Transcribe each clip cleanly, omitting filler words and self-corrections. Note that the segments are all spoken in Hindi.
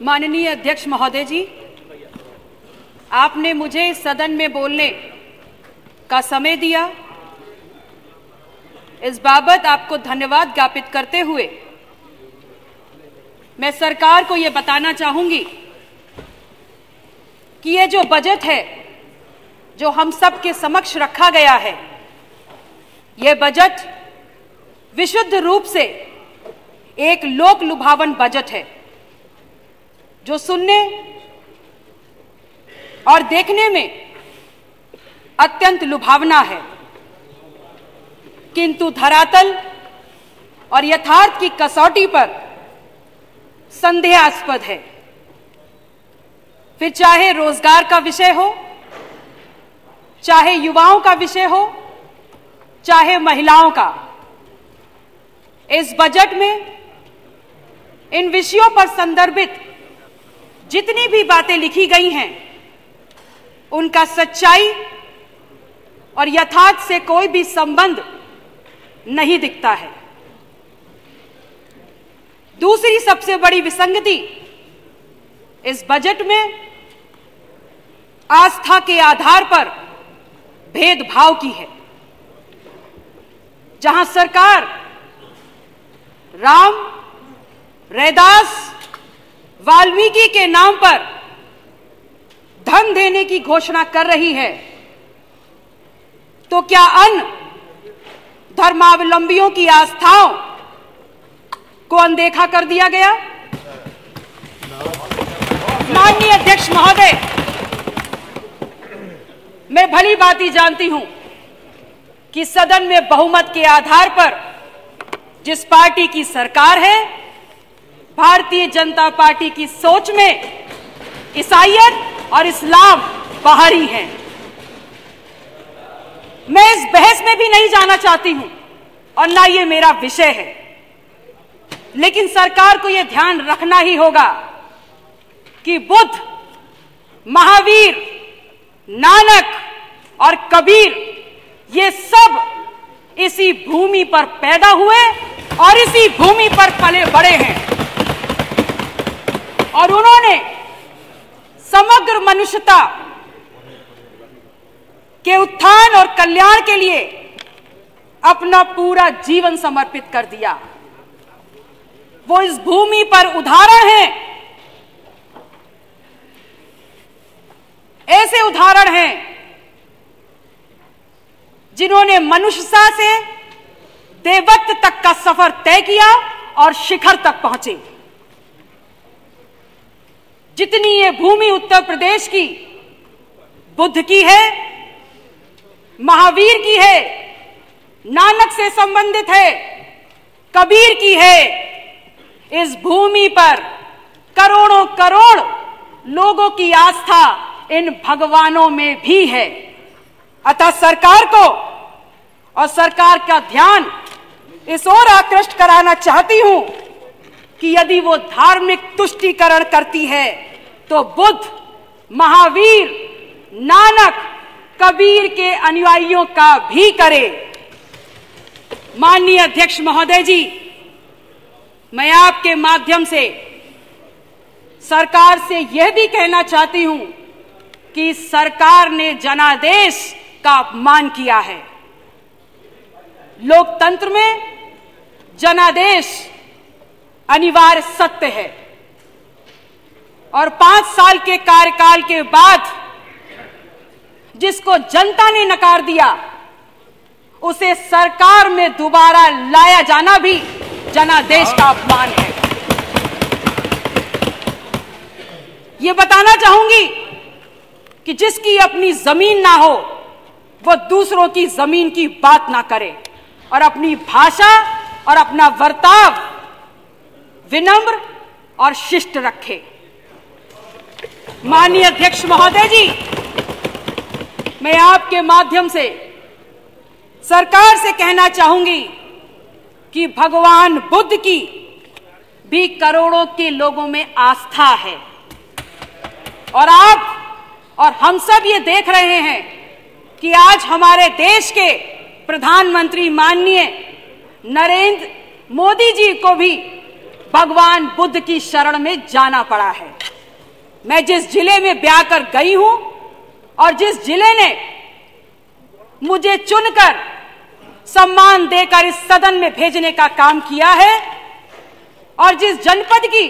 माननीय अध्यक्ष महोदय जी, आपने मुझे सदन में बोलने का समय दिया, इस बाबत आपको धन्यवाद ज्ञापित करते हुए मैं सरकार को यह बताना चाहूंगी कि यह जो बजट है जो हम सब के समक्ष रखा गया है, यह बजट विशुद्ध रूप से एक लोक लुभावन बजट है जो सुनने और देखने में अत्यंत लुभावना है, किंतु धरातल और यथार्थ की कसौटी पर संदेहास्पद है। फिर चाहे रोजगार का विषय हो, चाहे युवाओं का विषय हो, चाहे महिलाओं का, इस बजट में इन विषयों पर संदर्भित जितनी भी बातें लिखी गई हैं उनका सच्चाई और यथार्थ से कोई भी संबंध नहीं दिखता है। दूसरी सबसे बड़ी विसंगति इस बजट में आस्था के आधार पर भेदभाव की है, जहां सरकार राम, रैदास, वाल्मीकि के नाम पर धन देने की घोषणा कर रही है, तो क्या अन्य धर्मावलंबियों की आस्थाओं को अनदेखा कर दिया गया? माननीय अध्यक्ष महोदय, मैं भली भांति जानती हूं कि सदन में बहुमत के आधार पर जिस पार्टी की सरकार है, भारतीय जनता पार्टी की सोच में ईसाईयत और इस्लाम बाहरी हैं। मैं इस बहस में भी नहीं जाना चाहती हूं और ना ये मेरा विषय है, लेकिन सरकार को यह ध्यान रखना ही होगा कि बुद्ध, महावीर, नानक और कबीर ये सब इसी भूमि पर पैदा हुए और इसी भूमि पर पले बड़े हैं, और उन्होंने समग्र मनुष्यता के उत्थान और कल्याण के लिए अपना पूरा जीवन समर्पित कर दिया। वो इस भूमि पर उदाहरण हैं, ऐसे उदाहरण हैं जिन्होंने मनुष्यता से देवत्व तक का सफर तय किया और शिखर तक पहुंचे। जितनी ये भूमि उत्तर प्रदेश की बुद्ध की है, महावीर की है, नानक से संबंधित है, कबीर की है, इस भूमि पर करोड़ों करोड़ लोगों की आस्था इन भगवानों में भी है। अतः सरकार को और सरकार का ध्यान इस ओर आकृष्ट कराना चाहती हूं कि यदि वो धार्मिक तुष्टीकरण करती है तो बुद्ध, महावीर, नानक, कबीर के अनुयायियों का भी करे। माननीय अध्यक्ष महोदय जी, मैं आपके माध्यम से सरकार से यह भी कहना चाहती हूं कि सरकार ने जनादेश का अपमान किया है। लोकतंत्र में जनादेश अनिवार्य सत्य है, और 5 साल के कार्यकाल के बाद जिसको जनता ने नकार दिया, उसे सरकार में दोबारा लाया जाना भी जनादेश का अपमान है। ये बताना चाहूंगी कि जिसकी अपनी जमीन ना हो वो दूसरों की जमीन की बात ना करे और अपनी भाषा और अपना वर्ताव विनम्र और शिष्ट रखे। माननीय अध्यक्ष महोदय जी, मैं आपके माध्यम से सरकार से कहना चाहूंगी कि भगवान बुद्ध की भी करोड़ों के लोगों में आस्था है, और आप और हम सब ये देख रहे हैं कि आज हमारे देश के प्रधानमंत्री माननीय नरेंद्र मोदी जी को भी भगवान बुद्ध की शरण में जाना पड़ा है। मैं जिस जिले में ब्याह कर गई हूं और जिस जिले ने मुझे चुनकर सम्मान देकर इस सदन में भेजने का काम किया है और जिस जनपद की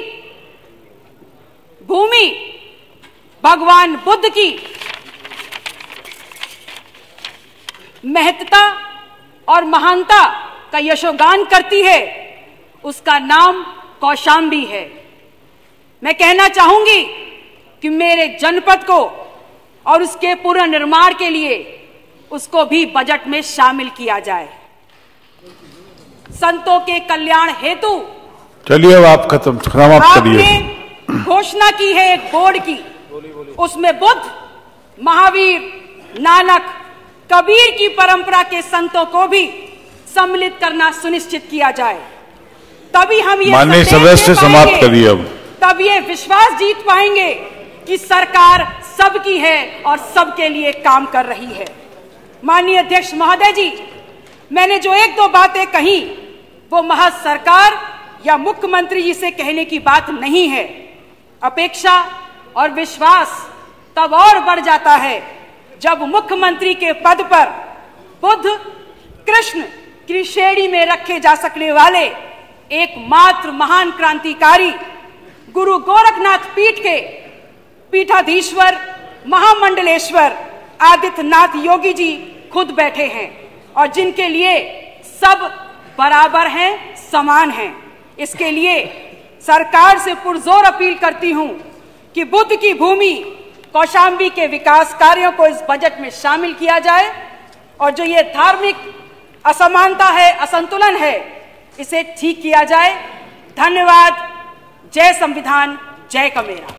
भूमि भगवान बुद्ध की महत्ता और महानता का यशोगान करती है, उसका नाम कौशाम्बी है। मैं कहना चाहूंगी कि मेरे जनपद को और उसके पुनर्निर्माण के लिए उसको भी बजट में शामिल किया जाए। संतों के कल्याण हेतु चलिए अब आप समाप्त करिए। आपने घोषणा की है एक बोर्ड की, उसमें बुद्ध, महावीर, नानक, कबीर की परंपरा के संतों को भी सम्मिलित करना सुनिश्चित किया जाए। तभी हम ये माननीय सदस्य समाप्त करिए अब। तब ये विश्वास जीत पाएंगे कि सरकार सबकी है और सबके लिए काम कर रही है। माननीय अध्यक्ष महोदय जी, मैंने जो एक दो बातें कही वो महज सरकार या मुख्यमंत्री जी से कहने की बात नहीं है। अपेक्षा और विश्वास तब और बढ़ जाता है जब मुख्यमंत्री के पद पर बुद्ध, कृष्ण की श्रेणी में रखे जा सकने वाले एकमात्र महान क्रांतिकारी गुरु गोरखनाथ पीठ के पीठाधीश्वर महामंडलेश्वर आदित्यनाथ योगी जी खुद बैठे हैं और जिनके लिए सब बराबर हैं, समान हैं। इसके लिए सरकार से पुरजोर अपील करती हूं कि बुद्ध की भूमि कौशाम्बी के विकास कार्यों को इस बजट में शामिल किया जाए और जो ये धार्मिक असमानता है, असंतुलन है, इसे ठीक किया जाए। धन्यवाद। जय संविधान, जय कमेरा।